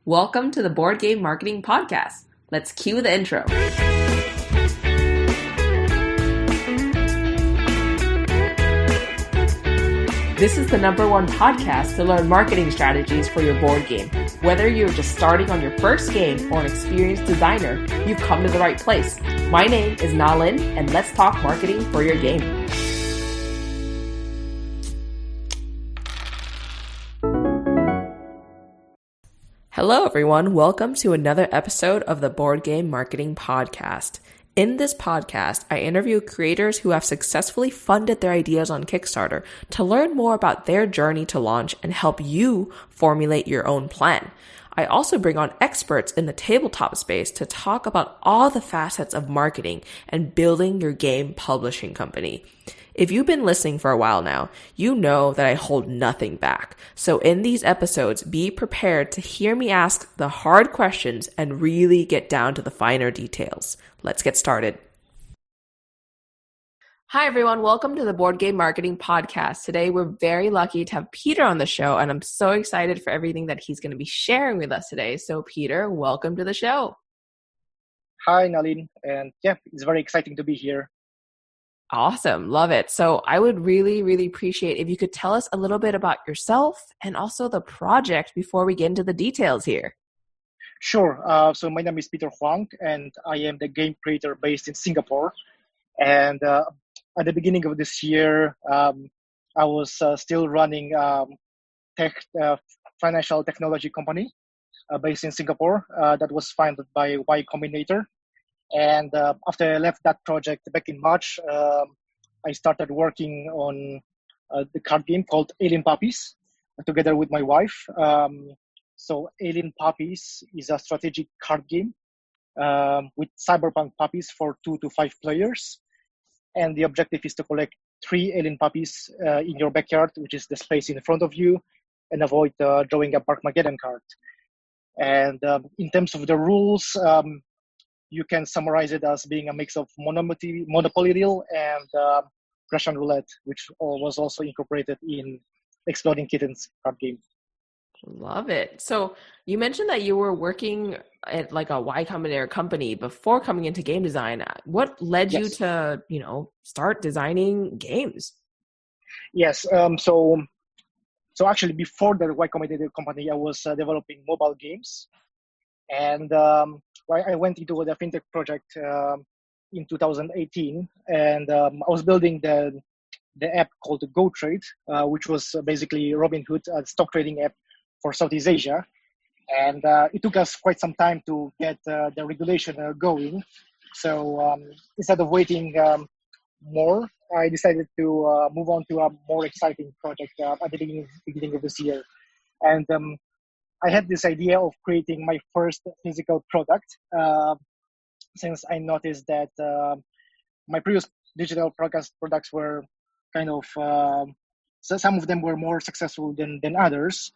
Welcome to the Board Game Marketing Podcast. Let's cue the intro. This is the #1 podcast to learn marketing strategies for your board game. Whether you're just starting on your first game or an experienced designer, you've come to the right place. My name is Nalin, and let's talk marketing for your game. Hello, everyone. Welcome to another episode of the Board Game Marketing Podcast. In this podcast, I interview creators who have successfully funded their ideas on Kickstarter to learn more about their journey to launch and help you formulate your own plan. I also bring on experts in the tabletop space to talk about all the facets of marketing and building your game publishing company. If you've been listening for a while now, you know that I hold nothing back. So in these episodes, be prepared to hear me ask the hard questions and really get down to the finer details. Let's get started. Hi, everyone. Welcome to the Board Game Marketing Podcast. Today, we're very lucky to have Peter on the show, and I'm so excited for everything that he's going to be sharing with us today. So, Peter, welcome to the show. Hi, Nalin. And it's very exciting to be here. Awesome. Love it. So I would really appreciate if you could tell us a little bit about yourself and also the project before we get into the details here. Sure. So my name is Peter Hoang, and I am the game creator based in Singapore. And at the beginning of this year, I was still running financial technology company based in Singapore that was founded by Y Combinator. And after I left that project back in March, I started working on the card game called Alien Puppies together with my wife. So Alien Puppies is a strategic card game with cyberpunk puppies for 2 to 5 players. And the objective is to collect 3 alien puppies in your backyard, which is the space in front of you, and avoid drawing a Armageddon card. And in terms of the rules, you can summarize it as being a mix of Monopoly Deal and Russian Roulette, which was also incorporated in Exploding Kittens card game. Love it. So you mentioned that you were working at like a Y Combinator company before coming into game design. What led you to, start designing games? Yes. So actually, before the Y Combinator company, I was developing mobile games. And I went into the fintech project in 2018, and I was building the app called GoTrade, which was basically Robinhood, a stock trading app for Southeast Asia. And it took us quite some time to get the regulation going. So instead of waiting more, I decided to move on to a more exciting project at the beginning of this year. And I had this idea of creating my first physical product since I noticed that my previous digital products were kind of, so some of them were more successful than others,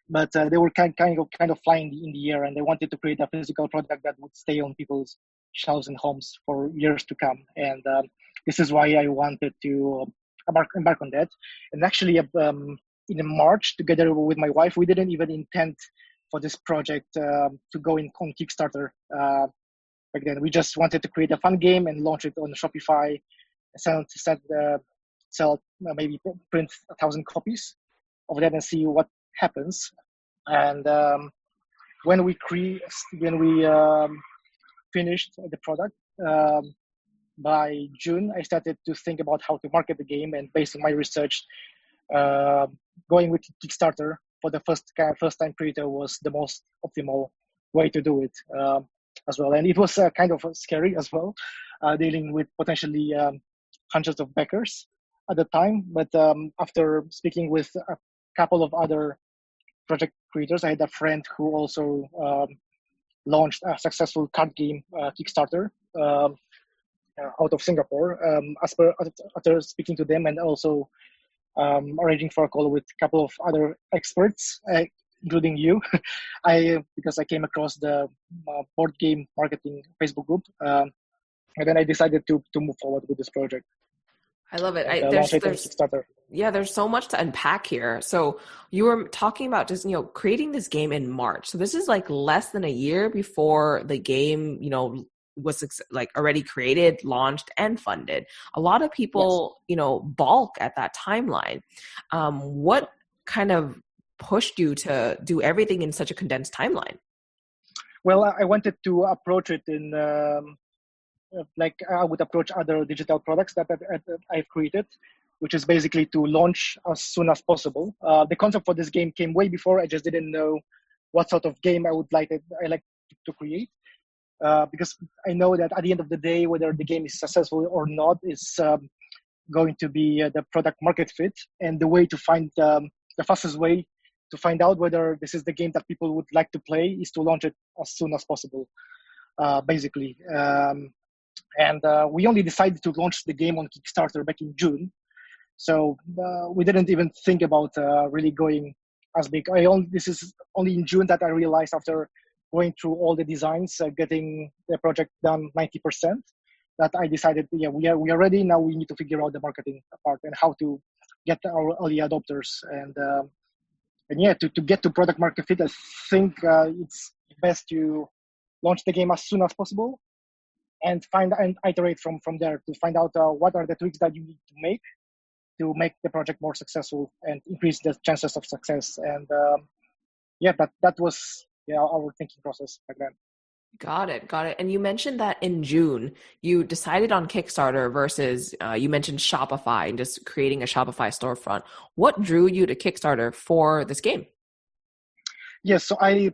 but they were kind of flying in the air, and I wanted to create a physical product that would stay on people's shelves and homes for years to come. And this is why I wanted to embark on that. And actually, in March, together with my wife, we didn't even intend for this project to go on Kickstarter back then. We just wanted to create a fun game and launch it on Shopify, sell maybe print 1,000 copies of that and see what happens. And when we finished the product, by June, I started to think about how to market the game, and based on my research, going with Kickstarter for the first time creator was the most optimal way to do it as well. And it was kind of scary as well, dealing with potentially hundreds of backers at the time. But after speaking with a couple of other project creators, I had a friend who also launched a successful card game Kickstarter out of Singapore. After speaking to them and also arranging for a call with a couple of other experts, including you, because I came across the board game marketing Facebook group, and then I decided to move forward with this project. I love it. and launch it on Kickstarter. Yeah, there's so much to unpack here. So you were talking about just, creating this game in March. So this is like less than a year before the game, was like already created, launched, and funded. A lot of people, balk at that timeline. What kind of pushed you to do everything in such a condensed timeline? Well, I wanted to approach it in like I would approach other digital products that I've created, which is basically to launch as soon as possible. The concept for this game came way before. I just didn't know what sort of game I like to create, because I know that at the end of the day, whether the game is successful or not is going to be the product market fit, and the way to find the fastest way to find out whether this is the game that people would like to play is to launch it as soon as possible, basically. And we only decided to launch the game on Kickstarter back in June. So we didn't even think about really going as big. This is only in June that I realized, after going through all the designs, getting the project done 90%, that I decided, we are ready. Now we need to figure out the marketing part and how to get our early adopters. And to get to product market fit, I think it's best to launch the game as soon as possible and iterate from there to find out what are the tweaks that you need to make the project more successful and increase the chances of success. And that was our thinking process back then. Got it. And you mentioned that in June, you decided on Kickstarter versus you mentioned Shopify and just creating a Shopify storefront. What drew you to Kickstarter for this game? Yes, so I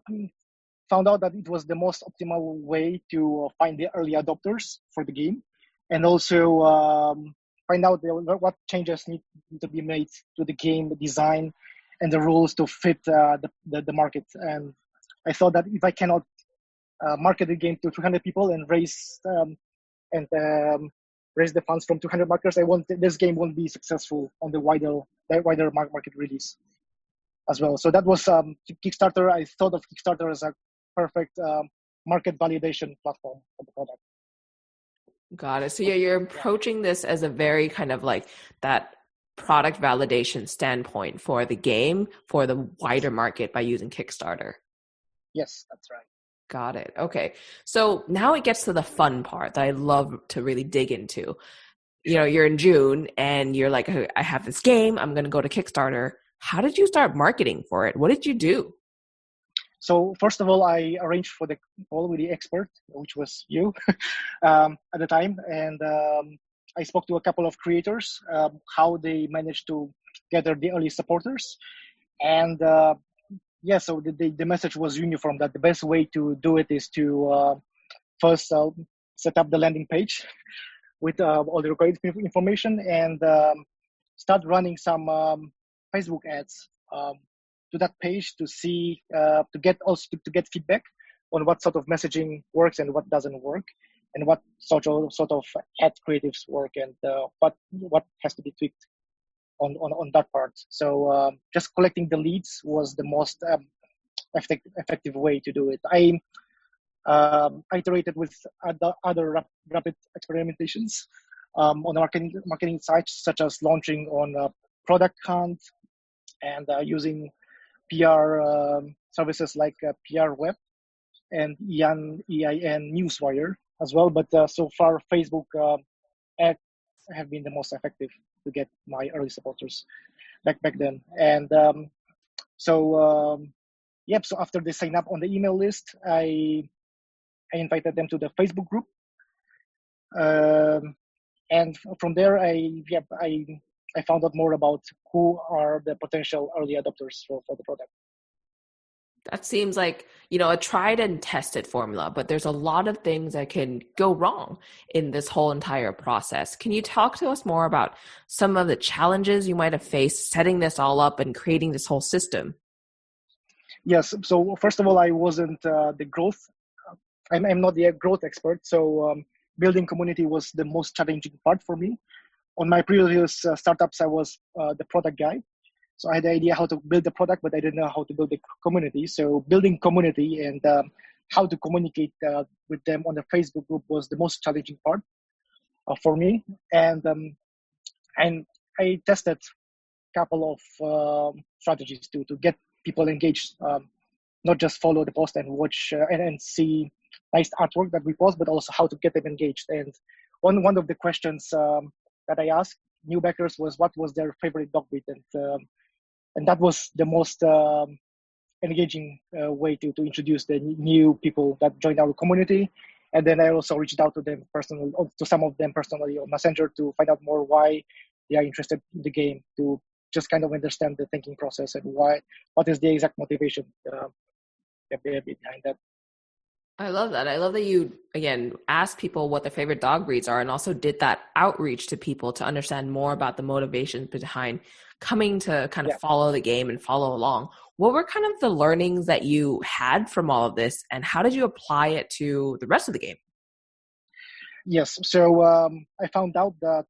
found out that it was the most optimal way to find the early adopters for the game, and also find out what changes need to be made to the game, the design, and the rules to fit the market. And I thought that if I cannot market the game to 300 people and raise the funds from 200 marketers, this game won't be successful on the wider market release as well. So that was Kickstarter. I thought of Kickstarter as a perfect market validation platform for the product. Got it. So you're approaching this as a very kind of like that product validation standpoint for the game for the wider market by using Kickstarter. Yes, that's right. Got it. Okay. So now it gets to the fun part that I love to really dig into. You're in June and you're like, I have this game. I'm going to go to Kickstarter. How did you start marketing for it? What did you do? So first of all, I arranged for the call with the expert, which was you at the time. And I spoke to a couple of creators, how they managed to gather the early supporters. And so the message was uniform, that the best way to do it is to first set up the landing page with all the required information, and start running some Facebook ads to that page to see to get feedback on what sort of messaging works and what doesn't work, and what sort of ad creatives work, and what has to be tweaked on that part. So just collecting the leads was the most effective way to do it. I iterated with other rapid experimentations on the marketing sites, such as launching on Product Hunt and using PR services like PR Web and EIN Newswire as well. But so far, Facebook ads have been the most effective to get my early supporters back then. And so after they sign up on the email list, I invited them to the Facebook group. And from there, I found out more about who are the potential early adopters for the product. That seems like, a tried and tested formula, but there's a lot of things that can go wrong in this whole entire process. Can you talk to us more about some of the challenges you might have faced setting this all up and creating this whole system? Yes. So first of all, I wasn't the growth. I'm not the growth expert. So building community was the most challenging part for me. On my previous startups, I was the product guy. So I had the idea how to build the product, but I didn't know how to build the community. So building community and how to communicate with them on the Facebook group was the most challenging part for me. And And I tested a couple of strategies to get people engaged, not just follow the post and watch and see nice artwork that we post, but also how to get them engaged. And one of the questions that I asked new backers was what was their favorite dog breed, and that was the most engaging way to introduce the new people that joined our community. And then I also reached out to them personally, to some of them personally on Messenger to find out more why they are interested in the game, to just kind of understand the thinking process and what is the exact motivation behind that. I love that. I love that you, again, asked people what their favorite dog breeds are and also did that outreach to people to understand more about the motivations behind coming to kind of follow the game and follow along. What were kind of the learnings that you had from all of this, and how did you apply it to the rest of the game? Yes, so I found out that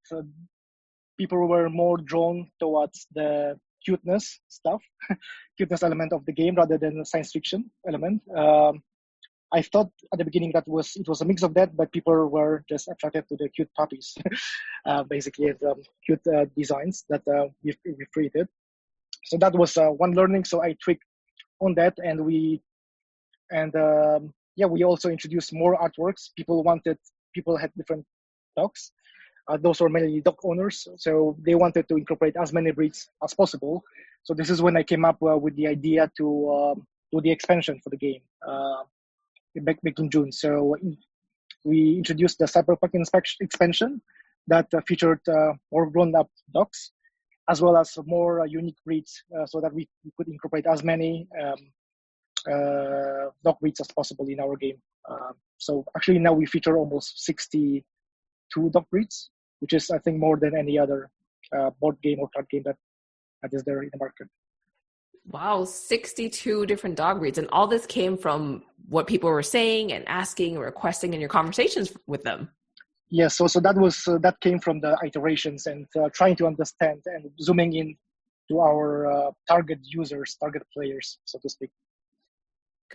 people were more drawn towards the cuteness stuff, cuteness element of the game rather than the science fiction element. I thought at the beginning that it was a mix of that, but people were just attracted to the cute puppies, basically, and cute designs that we've created. So that was one learning. So I tweaked on that, and we also introduced more artworks. People had different dogs. Those were mainly dog owners, so they wanted to incorporate as many breeds as possible. So this is when I came up with the idea to do the expansion for the game. Back in June. So we introduced the Cyberpunk expansion that featured more grown-up dogs, as well as more unique breeds, so that we could incorporate as many dog breeds as possible in our game. So actually now we feature almost 62 dog breeds, which is, I think, more than any other board game or card game that is there in the market. Wow, 62 different dog breeds. And all this came from what people were saying and asking and requesting in your conversations with them. Yes, so that came from the iterations and trying to understand and zooming in to our target users, target players, so to speak.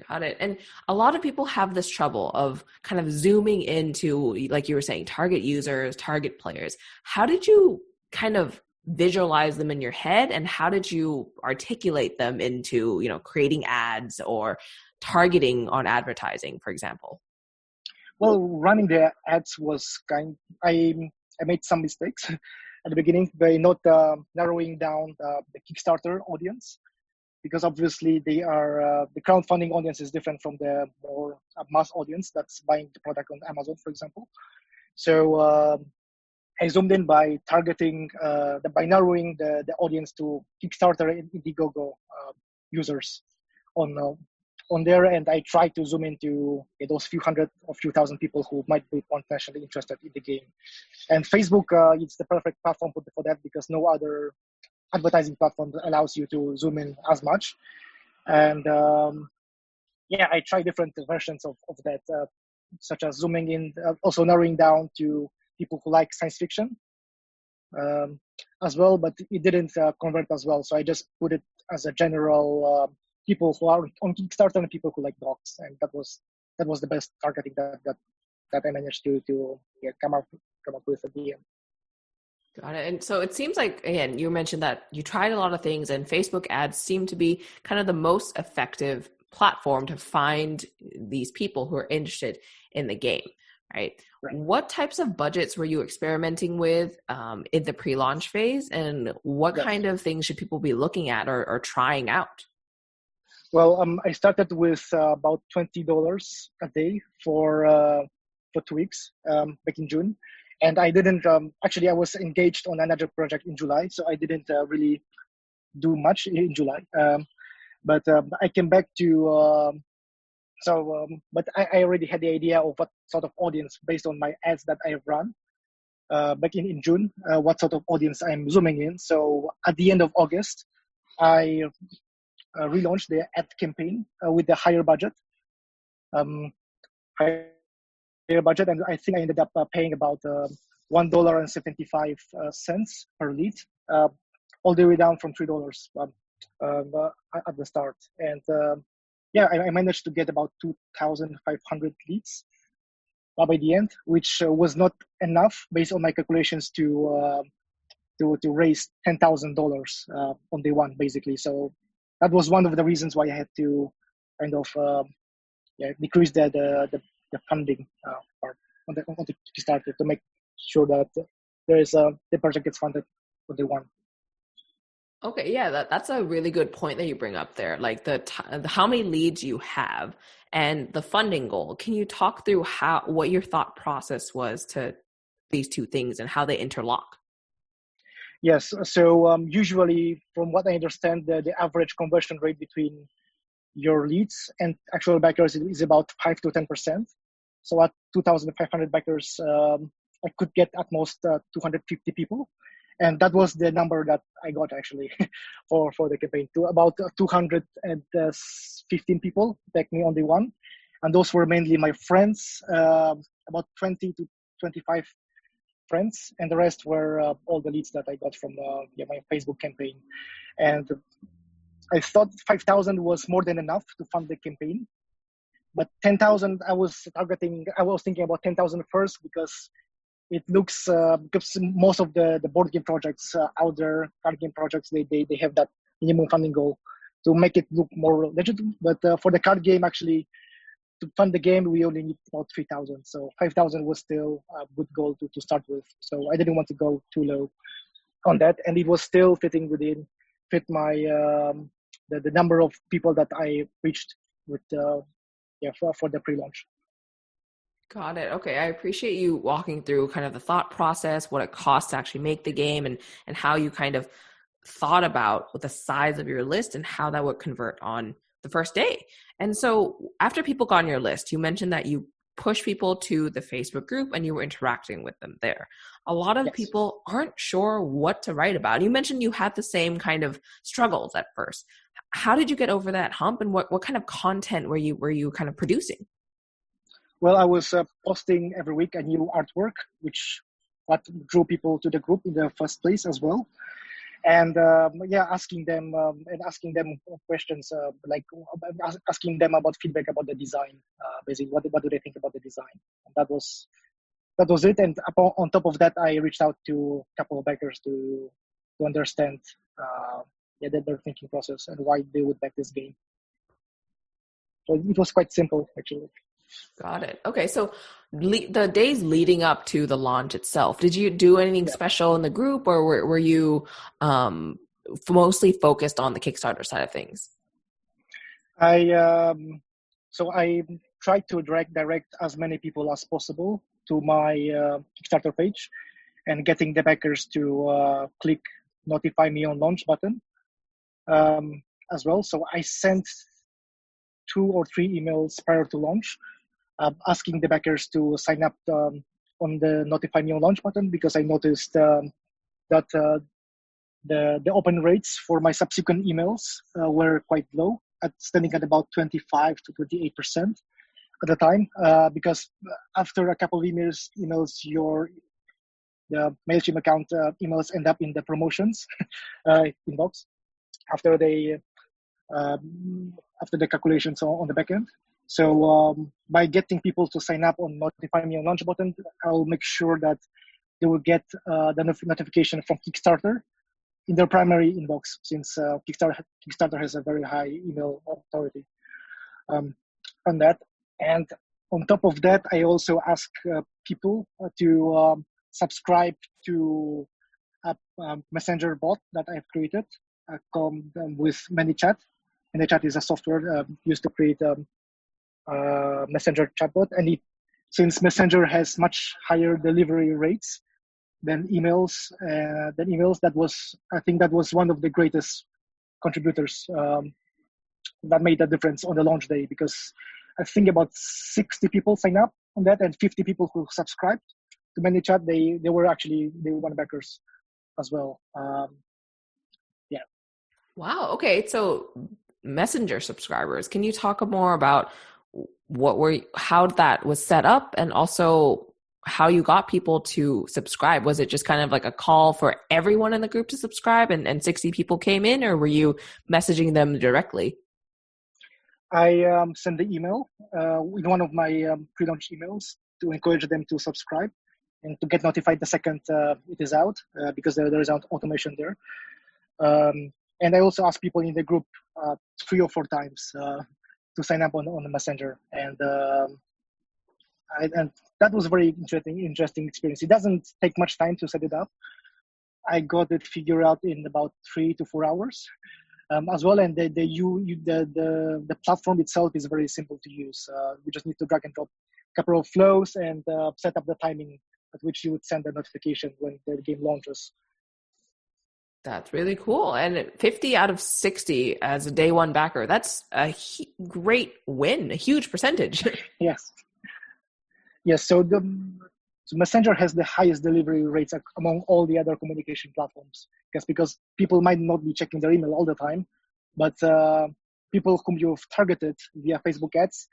Got it. And a lot of people have this trouble of kind of zooming into, like you were saying, target users, target players. How did you kind of visualize them in your head, and how did you articulate them into, creating ads or targeting on advertising, for example? Well, running the ads was I made some mistakes at the beginning by not narrowing down the Kickstarter audience, because obviously they are the crowdfunding audience is different from the more mass audience that's buying the product on Amazon, for example. So I zoomed in by targeting, by narrowing the audience to Kickstarter and Indiegogo users on there, and I tried to zoom into those few hundred or few thousand people who might be potentially interested in the game. And Facebook, it's the perfect platform for that, because no other advertising platform allows you to zoom in as much. And I tried different versions of that, such as zooming in, also narrowing down to people who like science fiction as well, but it didn't convert as well. So I just put it as a general people who are on Kickstarter and people who like dogs, and that was the best targeting that I managed to come up with at the end. Got it. And so it seems like, again, you mentioned that you tried a lot of things, and Facebook ads seem to be kind of the most effective platform to find these people who are interested in the game, right? What types of budgets were you experimenting with in the pre-launch phase, and what kind of things should people be looking at or trying out? Well, I started with about $20 a day for 2 weeks back in June. And I didn't, actually, I was engaged on another project in July, so I didn't really do much in July. But I came back to, but I already had the idea of what sort of audience, based on my ads that I have run back in June, what sort of audience I'm zooming in. So at the end of August, I relaunched the ad campaign with the higher budget. And I think I ended up paying about $1.75 per lead, all the way down from $3 at the start. And I managed to get about 2,500 leads by the end, which was not enough based on my calculations to to raise $10,000 on day one, basically. So that was one of the reasons why I had to kind of decrease the funding part on the Kickstarter to make sure that the project gets funded on day one. Okay, yeah, that's a really good point that you bring up there. Like how many leads you have and the funding goal. Can you talk through what your thought process was to these two things and how they interlock? Yes. So usually, from what I understand, the average conversion rate between your leads and actual backers is about 5 to 10%. So at 2,500 backers, I could get at most 250 people. And that was the number that I got actually for the campaign. To about 215 people backed me on day one. And those were mainly my friends, about 20 to 25 friends. And the rest were all the leads that I got from my Facebook campaign. And I thought 5,000 was more than enough to fund the campaign. But 10,000, I was thinking about 10,000 first because it looks, because most of the board game projects out there, card game projects, they have that minimum funding goal to make it look more legitimate. But for the card game, actually, to fund the game, we only need about 3,000. So 5,000 was still a good goal to start with. So I didn't want to go too low on that. And it was still fit my, the number of people that I reached with, for the pre-launch. Got it. Okay. I appreciate you walking through kind of the thought process, what it costs to actually make the game and how you kind of thought about the size of your list and how that would convert on the first day. And so after people got on your list, you mentioned that you push people to the Facebook group and you were interacting with them there. A lot of people aren't sure what to write about. You mentioned you had the same kind of struggles at first. How did you get over that hump and what kind of content were you kind of producing? Well, I was posting every week a new artwork, which what drew people to the group in the first place as well. And asking them questions, like asking them about feedback about the design. Basically, what do they think about the design? And that was it. And on top of that, I reached out to a couple of backers to understand their thinking process and why they would back this game. So it was quite simple, actually. Got it. Okay, so the days leading up to the launch itself, did you do anything special in the group, or were you mostly focused on the Kickstarter side of things? I tried to direct as many people as possible to my Kickstarter page, and getting the backers to click notify me on launch button as well. So I sent 2 or 3 emails prior to launch, asking the backers to sign up on the notify me on launch button, because I noticed that the open rates for my subsequent emails were quite low, standing at about 25 to 28% at the time, because after a couple of emails, the MailChimp account emails end up in the promotions inbox after the calculations on the back end. So by getting people to sign up on notify me on launch button, I'll make sure that they will get the notification from Kickstarter in their primary inbox, since Kickstarter has a very high email authority on that. And on top of that, I also ask people to subscribe to a messenger bot that I've created with ManyChat. ManyChat is a software used to create messenger chatbot, and since Messenger has much higher delivery rates than emails, I think that was one of the greatest contributors that made a difference on the launch day, because I think about 60 people signed up on that, and 50 people who subscribed to ManyChat, they were one backers as well. Wow. Okay. So Messenger subscribers, can you talk more about how that was set up, and also how you got people to subscribe? Was it just kind of like a call for everyone in the group to subscribe and 60 people came in, or were you messaging them directly? I sent the email in one of my pre-launch emails to encourage them to subscribe. and to get notified the second it is out, because there is automation there. And I also ask people in the group 3 or 4 times to sign up on the messenger, and that was a very interesting experience. It doesn't take much time to set it up. I got it figured out in about 3 to 4 hours as well. And the platform itself is very simple to use. We just need to drag and drop a couple of flows and set up the timing at which you would send a notification when the game launches. That's really cool. And 50 out of 60 as a day one backer, that's a great win, a huge percentage. Yes. So Messenger has the highest delivery rates among all the other communication platforms, because people might not be checking their email all the time, but people whom you've targeted via Facebook ads,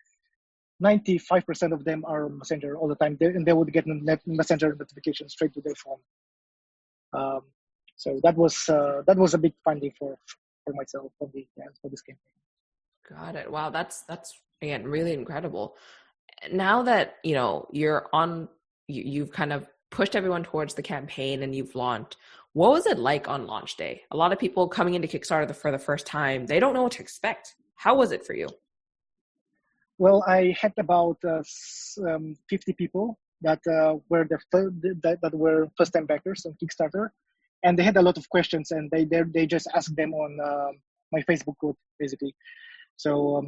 95% of them are Messenger all the time, and they would get Messenger notifications straight to their phone. So that was a big finding for myself for this campaign. Got it. Wow, that's again really incredible. Now that you're on, you've kind of pushed everyone towards the campaign and you've launched. What was it like on launch day? A lot of people coming into Kickstarter for the first time, they don't know what to expect. How was it for you? Well, I had about 50 people that were first-time backers on Kickstarter, and they had a lot of questions, and they just asked them on my Facebook group, basically. So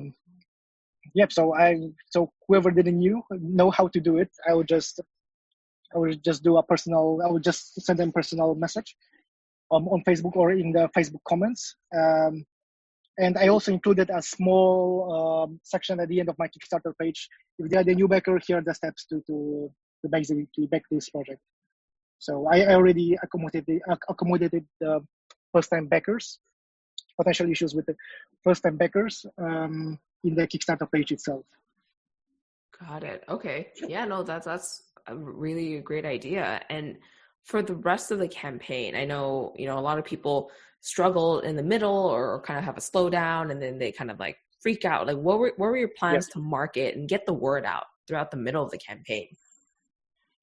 so whoever didn't know how to do it, I would just send them personal message on Facebook or in the Facebook comments. And I also included a small section at the end of my Kickstarter page. If they are the new backer, here are the steps to basically back this project. So I already accommodated the first-time backers, potential issues with the first-time backers in the Kickstarter page itself. Got it. Okay. Yeah, no, that's a really great idea. And for the rest of the campaign, I know, a lot of people struggle in the middle or kind of have a slowdown, and then they kind of like freak out. Like what were your plans to market and get the word out throughout the middle of the campaign?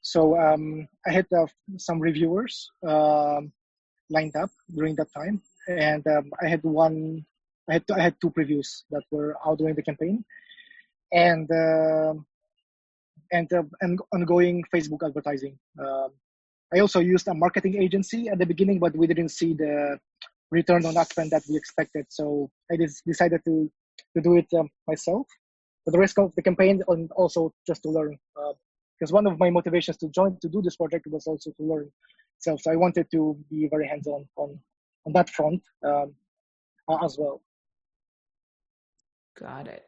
So I had some reviewers lined up during that time, and I had 2 previews that were out during the campaign, and ongoing Facebook advertising. I also used a marketing agency at the beginning, but we didn't see the return on ad spend that we expected. So I decided to do it myself for the rest of the campaign, and also just to learn. Because one of my motivations to do this project was also to learn itself. So I wanted to be very hands-on on that front as well. Got it.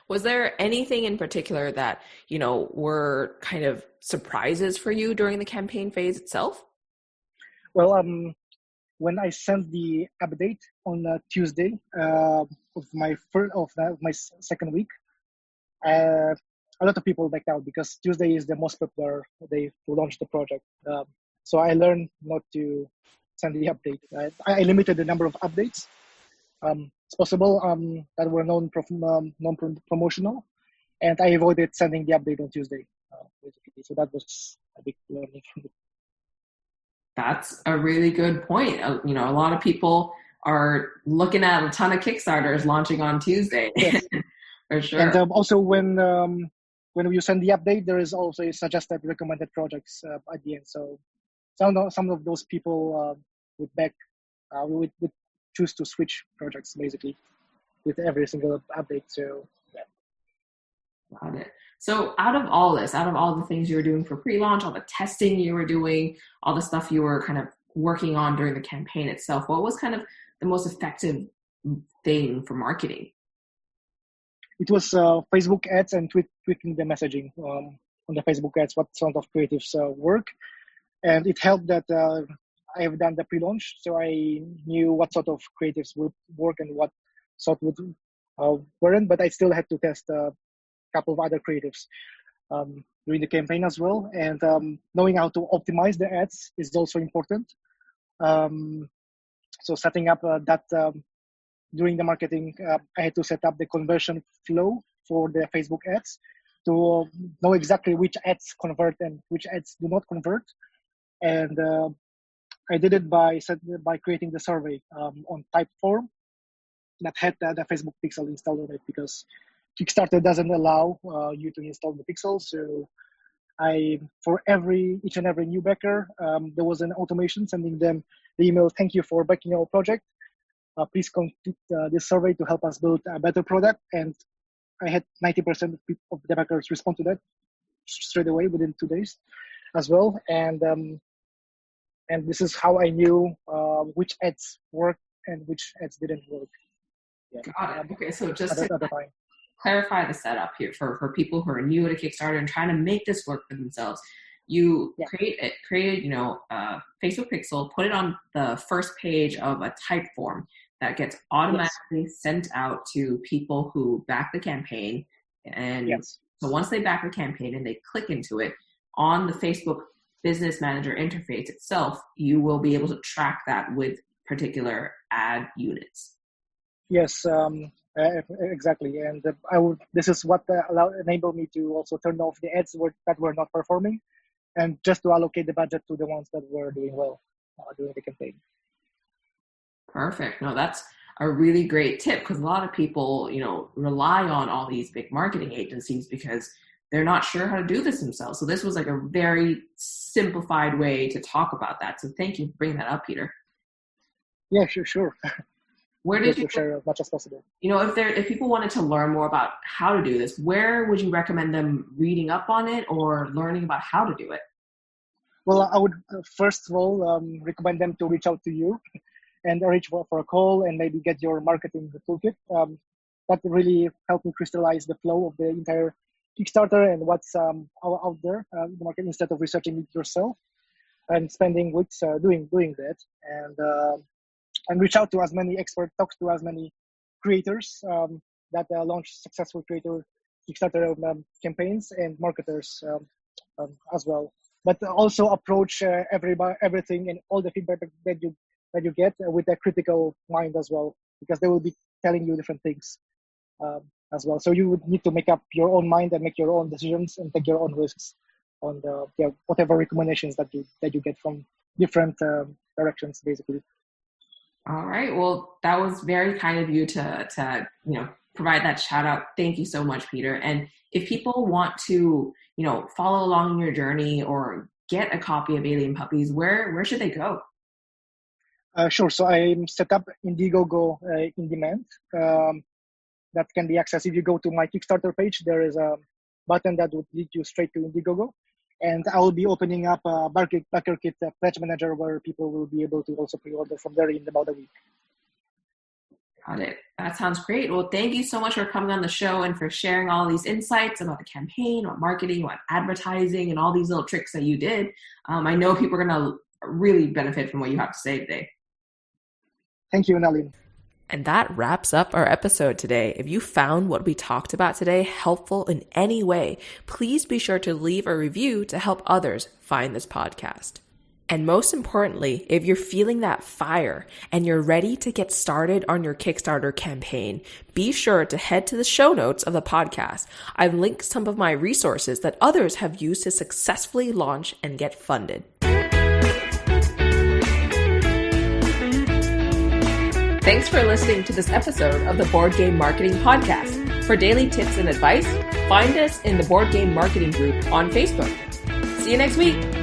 Was there anything in particular that, were kind of surprises for you during the campaign phase itself? Well, when I sent the update on Tuesday of my second week, a lot of people backed out because Tuesday is the most popular day to launch the project. So I learned not to send the update. I limited the number of updates. It's possible that were non-promotional, and I avoided sending the update on Tuesday. Basically. So that was a big learning for me. That's a really good point. A lot of people are looking at a ton of Kickstarters launching on Tuesday. Yes. For sure. And also when you send the update, there is also a suggested recommended projects at the end. So some of those people would choose to switch projects basically with every single update. So yeah. Got it. So out of all the things you were doing for pre-launch, all the testing you were doing, all the stuff you were kind of working on during the campaign itself, what was kind of the most effective thing for marketing? It was Facebook ads and tweaking the messaging on the Facebook ads, what sort of creatives work. And it helped that I have done the pre-launch, so I knew what sort of creatives would work and what sort weren't, but I still had to test a couple of other creatives during the campaign as well. And knowing how to optimize the ads is also important. So setting up that during the marketing, I had to set up the conversion flow for the Facebook ads to know exactly which ads convert and which ads do not convert. And I did it by creating the survey on Typeform that had the Facebook Pixel installed on it, because Kickstarter doesn't allow you to install the Pixel. So for each and every new backer, there was an automation sending them the email, "Thank you for backing our project. Please complete this survey to help us build a better product." And I had 90% of the backers respond to that straight away within 2 days as well. And this is how I knew which ads worked and which ads didn't work. Yeah. Got it. Okay, so just to clarify the setup here for people who are new to Kickstarter and trying to make this work for themselves. You created, a Facebook Pixel, put it on the first page of a type form that gets automatically sent out to people who back the campaign. And so once they back the campaign and they click into it, on the Facebook Business Manager interface itself, you will be able to track that with particular ad units. Yes, exactly. And this is what enabled me to also turn off the ads that were not performing, and just to allocate the budget to the ones that were doing well during the campaign. Perfect. No, that's a really great tip, because a lot of people, rely on all these big marketing agencies because they're not sure how to do this themselves. So this was like a very simplified way to talk about that. So thank you for bringing that up, Peter. Yeah, sure. Where did you share as much as possible? If people wanted to learn more about how to do this, where would you recommend them reading up on it or learning about how to do it? Well, I would first of all recommend them to reach out to you and arrange for a call and maybe get your marketing toolkit. That really helped me crystallize the flow of the entire Kickstarter and what's out there in the market, instead of researching it yourself and spending weeks doing that. And reach out to as many experts, talk to as many creators that launch successful Kickstarter campaigns, and marketers as well. But also approach everything and all the feedback that you get with a critical mind as well, because they will be telling you different things as well. So you would need to make up your own mind and make your own decisions and take your own risks on whatever recommendations that you get from different directions, basically. All right. Well, that was very kind of you to provide that shout out. Thank you so much, Peter. And if people want to, follow along in your journey or get a copy of Alien Puppies, where should they go? Sure. So I set up Indiegogo in demand. That can be accessed. If you go to my Kickstarter page, there is a button that would lead you straight to Indiegogo. And I will be opening up a Backer Kit Pledge Manager where people will be able to also pre-order from there in about a week. Got it. That sounds great. Well, thank you so much for coming on the show and for sharing all these insights about the campaign, about marketing, about advertising, and all these little tricks that you did. I know people are going to really benefit from what you have to say today. Thank you, Nalin. And that wraps up our episode today. If you found what we talked about today helpful in any way, please be sure to leave a review to help others find this podcast. And most importantly, if you're feeling that fire and you're ready to get started on your Kickstarter campaign, be sure to head to the show notes of the podcast. I've linked some of my resources that others have used to successfully launch and get funded. Thanks for listening to this episode of the Board Game Marketing Podcast. For daily tips and advice, find us in the Board Game Marketing group on Facebook. See you next week.